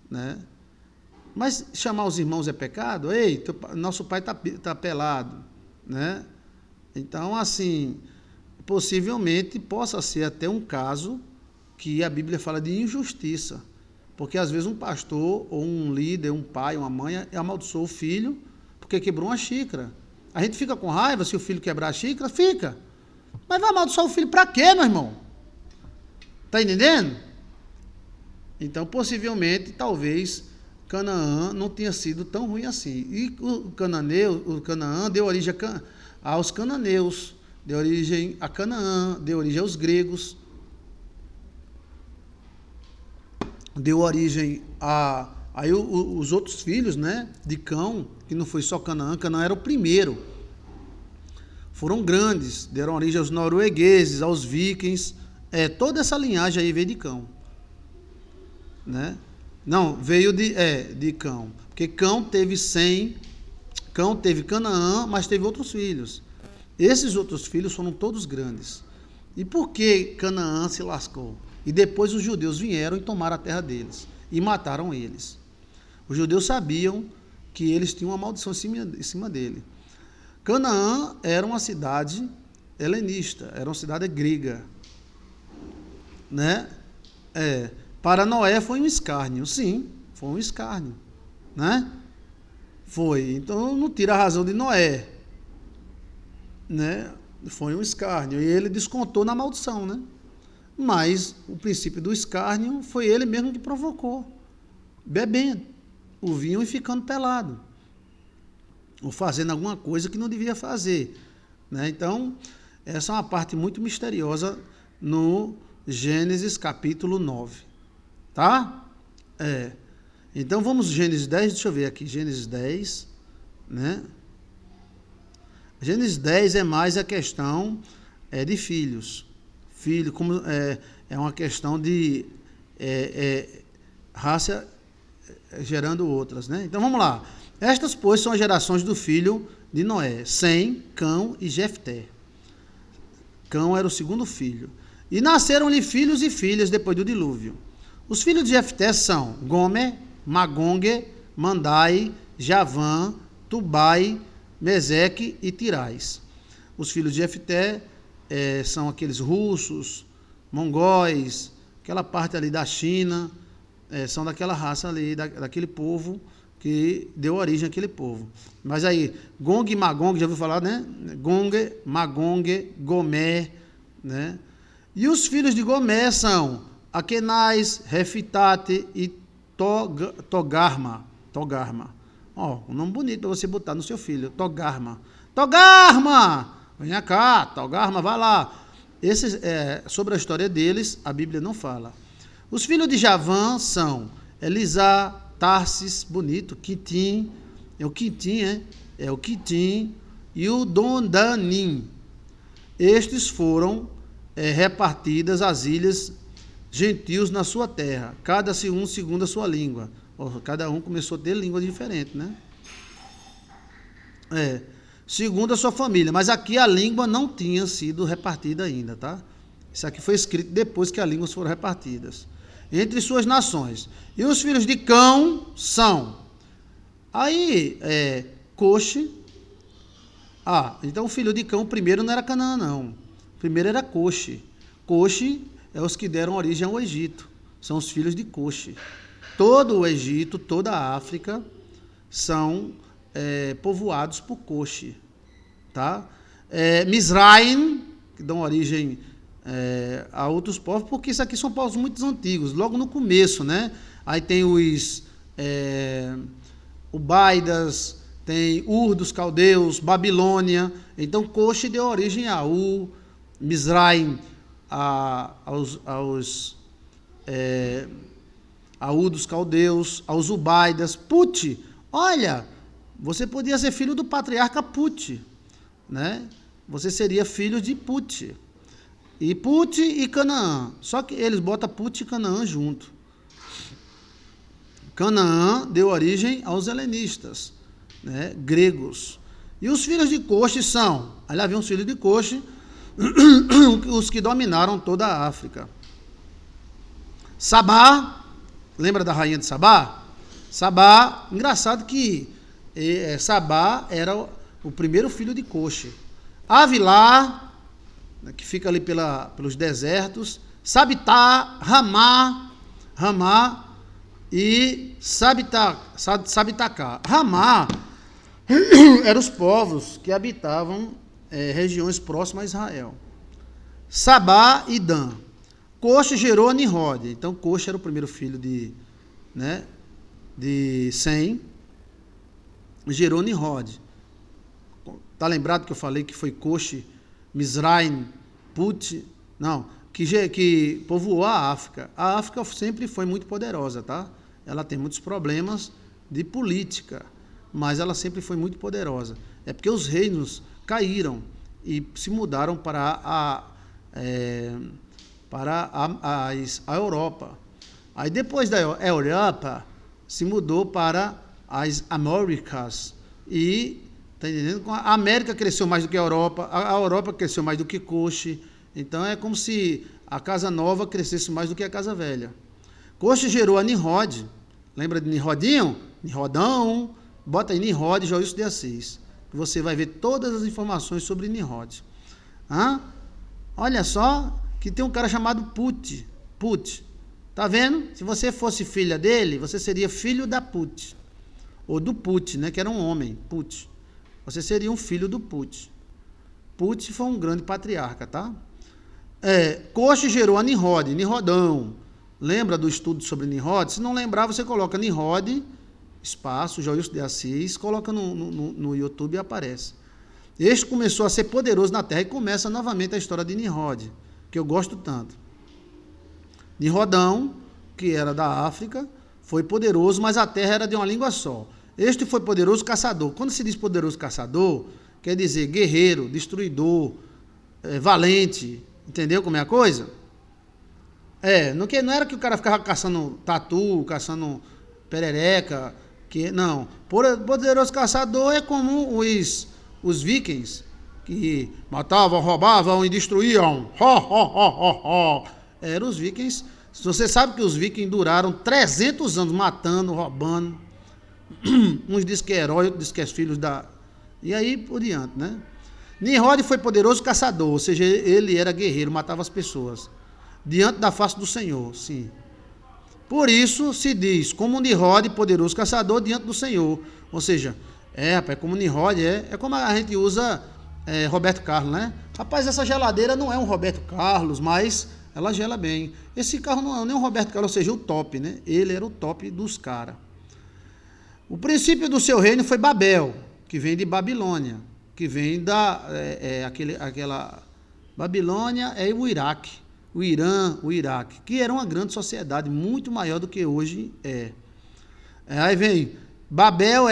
né? Mas chamar os irmãos é pecado? Ei, nosso pai tá pelado, né? Então, assim, possivelmente possa ser até um caso que a Bíblia fala de injustiça, porque às vezes um pastor ou um líder, um pai, uma mãe amaldiçoou o filho porque quebrou uma xícara. A gente fica com raiva se o filho quebrar a xícara? Fica. Mas vai amaldiçoar o filho para quê, meu irmão? Tá entendendo? Então, possivelmente, talvez Canaã não tenha sido tão ruim assim. E o Canaã deu origem aos cananeus, deu origem a Canaã, deu origem aos gregos, deu origem aí os outros filhos, né, de Cão, que não foi só Canaã. Canaã era o primeiro. Foram grandes, deram origem aos noruegueses, aos vikings. Toda essa linhagem aí veio de Cão, né? Não, veio de Cão, porque Cão teve Cão teve Canaã, mas teve outros filhos. Esses outros filhos foram todos grandes. E por que Canaã se lascou? E depois os judeus vieram e tomaram a terra deles e mataram eles. Os judeus sabiam que eles tinham uma maldição em cima dele. Canaã era uma cidade helenista, era uma cidade grega, né? Para Noé foi um escárnio. Sim, foi um escárnio, né? Foi. Então não tira a razão de Noé, né? Foi um escárnio e ele descontou na maldição, né? Mas o princípio do escárnio foi ele mesmo que provocou, bebendo o vinho e ficando pelado, ou fazendo alguma coisa que não devia fazer, né? Então, essa é uma parte muito misteriosa no Gênesis capítulo 9, tá? Então, vamos Gênesis 10, deixa eu ver aqui, Gênesis 10, né? Gênesis 10 é mais a questão de filhos. Filho, como é uma questão de raça gerando outras, né? Então vamos lá. Estas, pois, são as gerações do filho de Noé: Sem, Cão e Jefté. Cão era o segundo filho. E nasceram-lhe filhos e filhas depois do dilúvio. Os filhos de Jefté são Gomer, Magongue, Mandai, Javã, Tubai, Meseque e Tirais. Os filhos de Jefté são aqueles russos, mongóis, aquela parte ali da China, são daquela raça ali, daquele povo que deu origem àquele povo. Mas aí, Gong e Magong, já ouviu falar, né? Gong, Magongue, Gomer, né? E os filhos de Gomer são Akenais, Refitate e Togarma. Um nome bonito para você botar no seu filho, Togarma. Togarma! Venha cá, Togarma, vai lá. Sobre a história deles, a Bíblia não fala. Os filhos de Javã são Elisá, Tarsis, bonito, Quitim, o Quitim e o Dondanim. Estes foram repartidas as ilhas gentios na sua terra, cada um segundo a sua língua. Cada um começou a ter língua diferente, né? Segundo a sua família, mas aqui a língua não tinha sido repartida ainda, tá? Isso aqui foi escrito depois que as línguas foram repartidas. Entre suas nações. E os filhos de Cão são. Aí, Coxe. Então o filho de Cão, o primeiro não era Canaã, não. O primeiro era Coxe. Coxe é os que deram origem ao Egito. São os filhos de Coxe. Todo o Egito, toda a África são povoados por Coxe. Tá? Mizraim, que dão origem a outros povos, porque isso aqui são povos muito antigos, logo no começo, né? Aí tem os Ubaidas, tem Ur dos caldeus, Babilônia. Então Coxe deu origem a Ur, Mizraim, a Ur dos caldeus, aos Ubaidas. Put, olha, você podia ser filho do patriarca Put, né? Você seria filho de Put. E Put e Canaã. Só que eles botam Put e Canaã junto. Canaã deu origem aos helenistas, né, gregos. E os filhos de Coxe são, aí lá vem os filhos de Coxe, os que dominaram toda a África. Sabá, lembra da rainha de Sabá? Sabá, engraçado que Sabá era o primeiro filho de Coxe. Avilá, que fica ali pelos desertos, Sabitá, Ramá e Sabitacá. Ramá eram os povos que habitavam regiões próximas a Israel. Sabá e Dan. Coxe gerou Nimrod. Então Coxe era o primeiro filho de Sem, gerou Nimrod. Tá lembrado que eu falei que foi Coxe, Mizraim, Put, não, que povoou a África. A África sempre foi muito poderosa, tá? Ela tem muitos problemas de política, mas ela sempre foi muito poderosa. É porque os reinos caíram e se mudaram para a Europa. Aí depois da Europa se mudou para as Américas e tá entendendo? A América cresceu mais do que a Europa cresceu mais do que Coxe. Então é como se a casa nova crescesse mais do que a casa velha. Coxe gerou a Nimrod. Lembra de Nimrodinho? Nimrodão. Bota aí Nimrod, Joilson de Assis. Você vai ver todas as informações sobre Nimrod. Olha só que tem um cara chamado Put. Tá vendo? Se você fosse filha dele, você seria filho da Put. Ou do Put, né? Que era um homem. Put. Você seria um filho do Put. Put foi um grande patriarca, tá? Coxe gerou a Nimrod, Nimrodão. Lembra do estudo sobre Nimrod? Se não lembrar, você coloca Nimrod, espaço, Joilson de Assis, coloca no YouTube e aparece. Este começou a ser poderoso na terra e começa novamente a história de Nimrod, que eu gosto tanto. Nimrodão, que era da África, foi poderoso, mas a terra era de uma língua só. Este foi poderoso caçador. Quando se diz poderoso caçador, quer dizer guerreiro, destruidor, valente. Entendeu como é a coisa? Não era que o cara ficava caçando tatu, caçando perereca. Não. Poderoso caçador é como os vikings, que matavam, roubavam e destruíam. Eram os vikings. Você sabe que os vikings duraram 300 anos matando, roubando. Uns dizem que é herói, outros dizem que é filhos da... E aí por diante, né? Nimrod foi poderoso caçador, ou seja, ele era guerreiro, matava as pessoas. Diante da face do Senhor, sim. Por isso se diz, como Nimrod, poderoso caçador, diante do Senhor. Ou seja, rapaz, como Nimrod é como a gente usa Roberto Carlos, né? Rapaz, essa geladeira não é um Roberto Carlos, mas ela gela bem. Esse carro não é nem um Roberto Carlos, ou seja, o top, né? Ele era o top dos caras. O princípio do seu reino foi Babel, que vem de Babilônia, que vem aquela Babilônia o Iraque, o Irã, o Iraque, que era uma grande sociedade, muito maior do que hoje é. Aí vem, Babel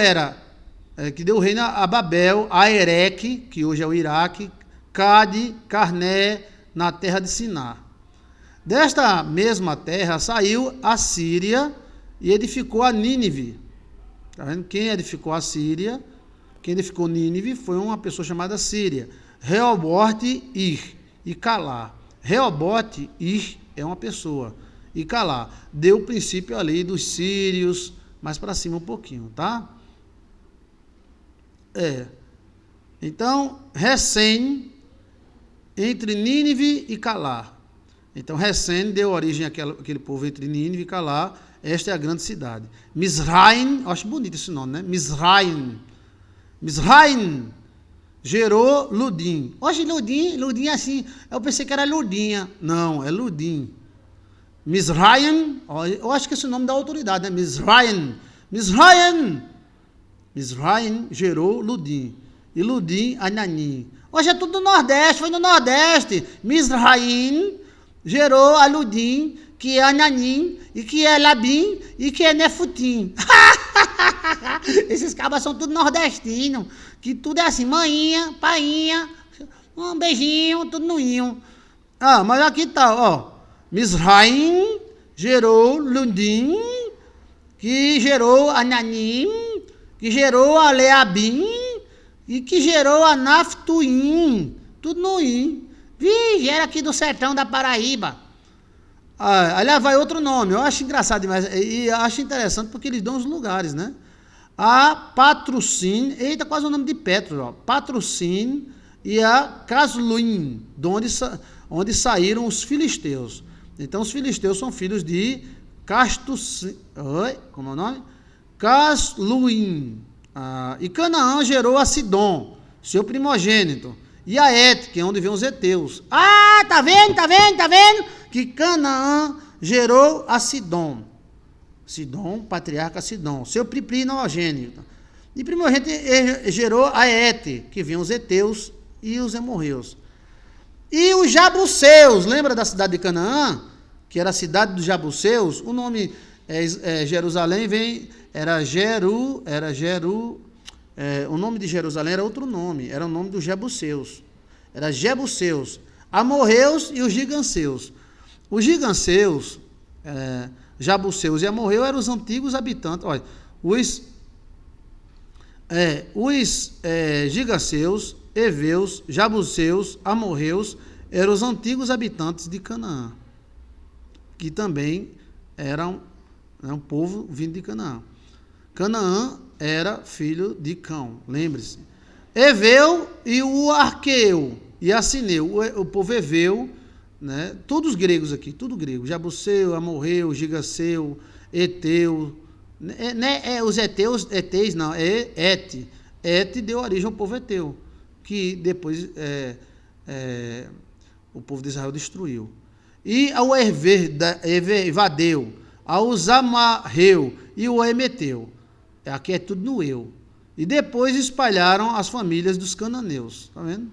que deu reino a Babel, a Ereque, que hoje é o Iraque, Cade, Carné, na terra de Siná. Desta mesma terra saiu a Síria e edificou a Nínive. Tá vendo? Quem edificou a Síria, quem edificou Nínive foi uma pessoa chamada Síria. Reobote, Ir e Calá. Reobote, Ir, é uma pessoa. E Calá, deu o princípio ali dos sírios, mais para cima um pouquinho, tá? Então, Recém, entre Nínive e Calá. Então, Recém deu origem àquele povo entre Nínive e Calá. Esta é a grande cidade. Mizraim, eu acho bonito esse nome, né? Mizraim gerou Ludim. Hoje Ludim assim, eu pensei que era Ludinha. Não, é Ludim. Mizraim, eu acho que esse é o nome da autoridade, né? Mizraim gerou Ludim. E Ludim, Ananim. Hoje é tudo do Nordeste, foi no Nordeste. Mizraim gerou a Ludim, que é Ananim, e que é Labim, e que é Nefutim. Esses cabas são tudo nordestinos, que tudo é assim, maninha, painha, um beijinho, tudo no inho. Mas aqui tá, ó. Mizraim gerou Ludim, que gerou Ananim, que gerou a Leabim, e que gerou a Naftuim, tudo no in. Era aqui do sertão da Paraíba. Aliás, vai outro nome, eu acho engraçado demais, e acho interessante porque eles dão os lugares, né? A Patrocínio, eita, quase o nome de Petro, ó. Patrocínio e a Casluim, de onde saíram os filisteus. Então, os filisteus são filhos de como é o nome? Casluim. E Canaã gerou a Sidom, seu primogênito, e a Et, que é onde vem os heteus. Tá vendo? Que Canaã gerou a Sidom. Sidom, patriarca Sidom, seu primogênito. E primogênito gerou a Et, que vem os heteus e os amorreus. E os Jabuseus, lembra da cidade de Canaã? Que era a cidade dos Jabuseus. O nome Jerusalém o nome de Jerusalém era outro nome, era o nome dos Jebuseus. Era Jebuseus, amorreus e os giganseus. Os giganseus, Jabuseus e amorreus eram os antigos habitantes. Olha, os giganseus, heveus, jabuseus, amorreus eram os antigos habitantes de Canaã, que também eram um povo vindo de Canaã. Canaã era filho de Cão, lembre-se. Eveu e o Arqueu e a Sineu, o povo Eveu, né? Todos gregos aqui, tudo grego. Jabuseu, amorreu, gigaseu, eteu, os eteus não, Et deu origem ao povo eteu, que depois o povo de Israel destruiu. E ao Evadeu, ao Zamarreu e o Emeteu. Aqui é tudo no eu. E depois espalharam as famílias dos cananeus, tá vendo?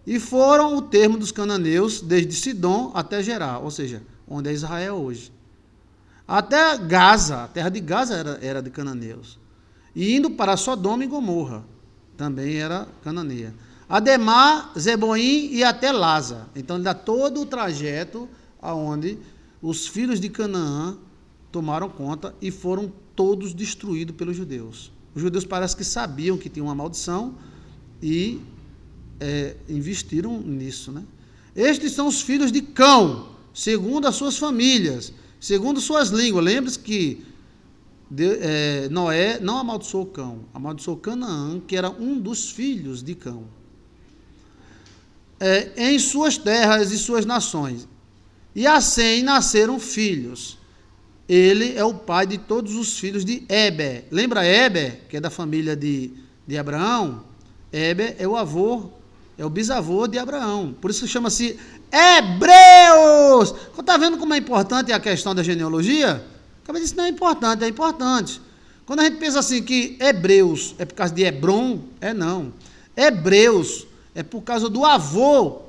E foram o termo dos cananeus desde Sidom até Gerar, ou seja, onde é Israel hoje. Até Gaza, a terra de Gaza era de cananeus. E indo para Sodoma e Gomorra, também era cananeia. Ademar, Zeboim e até Laza. Então ele dá todo o trajeto aonde os filhos de Canaã tomaram conta e foram todos destruídos pelos judeus. Os judeus parece que sabiam que tinha uma maldição e investiram nisso, né? Estes são os filhos de Cão, segundo as suas famílias, segundo suas línguas. Lembre-se que Noé não amaldiçoou Cão, amaldiçoou Canaã, que era um dos filhos de Cão. Em suas terras e suas nações. E assim nasceram filhos. Ele é o pai de todos os filhos de Eber. Lembra Eber, que é da família de Abraão? Eber é o avô, é o bisavô de Abraão. Por isso que chama-se Hebreus. Está vendo como é importante a questão da genealogia? Acaba de dizer, não é importante, é importante. Quando a gente pensa assim que Hebreus é por causa de Hebron, não. Hebreus é por causa do avô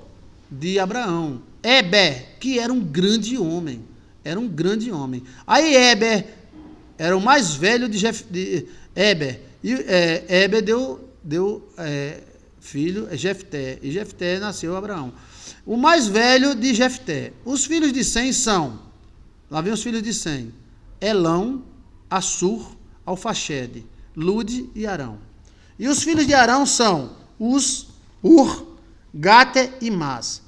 de Abraão. Eber, que era um grande homem. Era um grande homem. Aí Eber era o mais velho de Eber. E Eber deu filho, Jefté. E Jefté nasceu Abraão. O mais velho de Jefté. Os filhos de Sem são, lá vem os filhos de Sem: Elão, Assur, Alfaxede, Lude e Arão. E os filhos de Arão são Ur, Gate e Mas.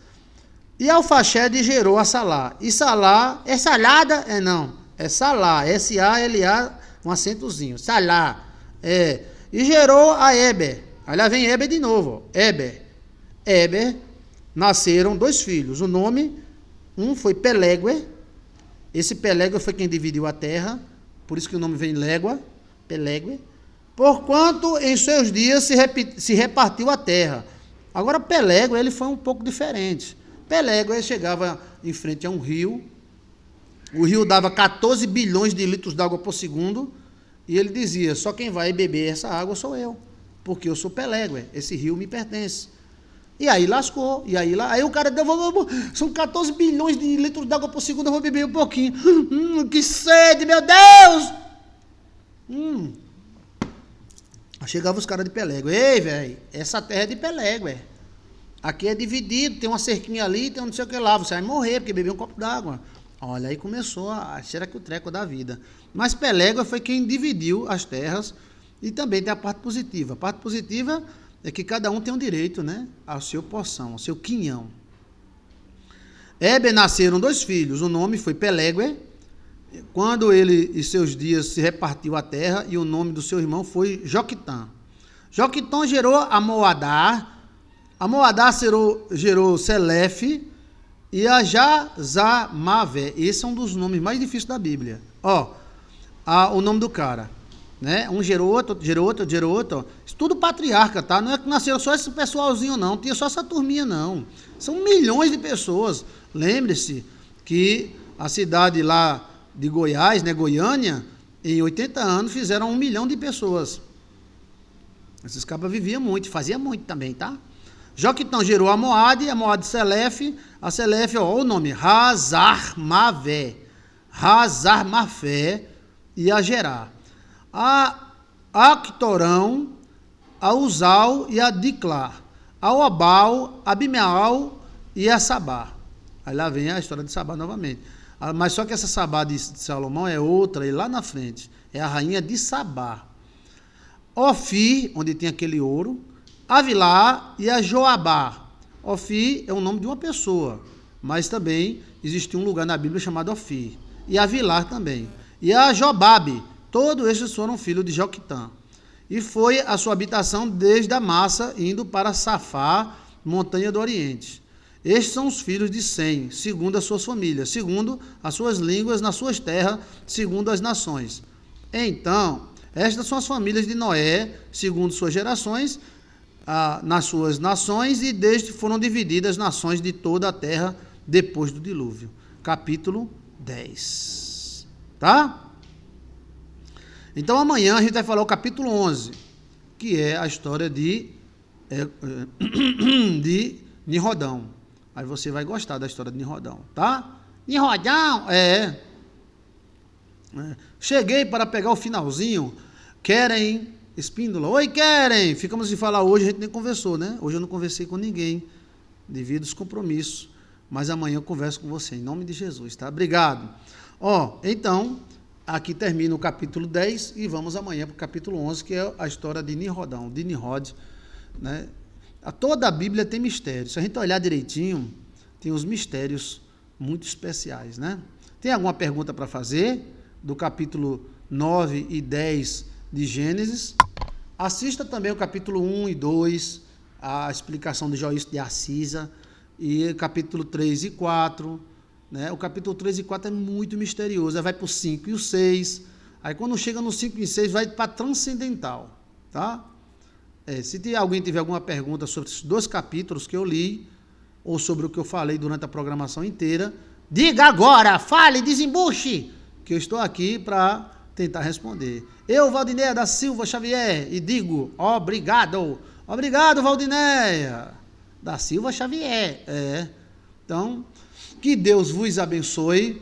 E Alfaxede gerou a Salá. E Salá é salada? É não. É Salá. S-A-L-A, um acentozinho. Salá. É. E gerou a Eber. Aí lá vem Eber de novo. Eber. Eber nasceram 2 filhos. O nome, um foi Pelégue. Esse Pelégue foi quem dividiu a terra. Por isso que o nome vem Légua. Pelégue. Porquanto em seus dias se repartiu a terra. Agora Pelégue, ele foi um pouco diferente. Pelégue chegava em frente a um rio. O rio dava 14 bilhões de litros d'água por segundo. E ele dizia, só quem vai beber essa água sou eu. Porque eu sou Pelégue, esse rio me pertence. E aí lascou. Aí o cara deu, são 14 bilhões de litros d'água por segundo, eu vou beber um pouquinho. Que sede, meu Deus! Aí chegava os caras de Pelégue. Ei, velho, essa terra é de Pelégue. Aqui é dividido, tem uma cerquinha ali, tem um não sei o que lá. Você vai morrer porque bebeu um copo d'água. Olha, aí começou a será que o treco da vida. Mas Pelégue foi quem dividiu as terras. E também tem a parte positiva. A parte positiva é que cada um tem um direito, né, ao seu porção, ao seu quinhão. Eber nasceram 2 filhos. O nome foi Pelégue. Quando ele e seus dias se repartiu a terra, e o nome do seu irmão foi Joquitã. Joquitã gerou a Moadá. A Moadá gerou Selefe e a Jazamavé. Esse é um dos nomes mais difíceis da Bíblia. O nome do cara. Né? Um gerou outro. Isso tudo patriarca, tá? Não é que nasceu só esse pessoalzinho, não. Tinha só essa turminha, não. São milhões de pessoas. Lembre-se que a cidade lá de Goiás, né, Goiânia, em 80 anos fizeram 1 milhão de pessoas. Esses cabras viviam muito, faziam muito também, tá? Joquitã gerou a Moade Selefe, a Selefe, o nome, Hazarmavé, e a Gerá. A Actorão, a Uzal e a Diclá, a Obal, a Bimeal e a Sabá. Aí lá vem a história de Sabá novamente. Mas só que essa Sabá de Salomão é outra, e lá na frente, é a rainha de Sabá. Ofir, onde tem aquele ouro, Avilá e a Joabá. Ofir é o nome de uma pessoa, mas também existe um lugar na Bíblia chamado Ofir. E Avilá também. E a Jobabe, todos esses foram filhos de Joquitã. E foi a sua habitação desde a Massa, indo para Safá, montanha do Oriente. Estes são os filhos de Sem, segundo as suas famílias, segundo as suas línguas, nas suas terras, segundo as nações. Então, estas são as famílias de Noé, segundo suas gerações, nas suas nações, e desde foram divididas as nações de toda a terra depois do dilúvio. Capítulo 10. Tá? Então amanhã a gente vai falar o capítulo 11, que é a história de Nimrodão. Aí você vai gostar da história de Nimrodão, tá? Nimrodão, cheguei para pegar o finalzinho. Querem Espíndola? Oi, Querem! Ficamos de falar hoje, a gente nem conversou, né? Hoje eu não conversei com ninguém, devido aos compromissos. Mas amanhã eu converso com você, em nome de Jesus, tá? Obrigado. Então, aqui termina o capítulo 10 e vamos amanhã para o capítulo 11, que é a história de Nimrodão, de Nimrod, né? Toda a Bíblia tem mistérios. Se a gente olhar direitinho, tem os mistérios muito especiais, né? Tem alguma pergunta para fazer do capítulo 9 e 10 de Gênesis? Assista também o capítulo 1 e 2, a explicação de Joício de Assisa, e capítulo 3 e 4, né? O capítulo 3 e 4 é muito misterioso. Aí vai para o 5 e o 6. Aí quando chega no 5 e 6, vai para transcendental, tá? Se alguém tiver alguma pergunta sobre esses 2 capítulos que eu li, ou sobre o que eu falei durante a programação inteira, diga agora, fale, desembuche, que eu estou aqui para tentar responder. Eu, Valdinéia da Silva Xavier, e digo obrigado. Obrigado, Valdinéia da Silva Xavier. Então, que Deus vos abençoe,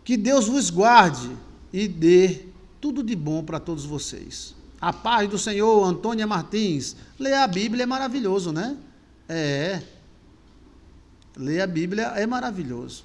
que Deus vos guarde e dê tudo de bom para todos vocês. A paz do Senhor. Antônia Martins. Ler a Bíblia é maravilhoso, né? Ler a Bíblia é maravilhoso.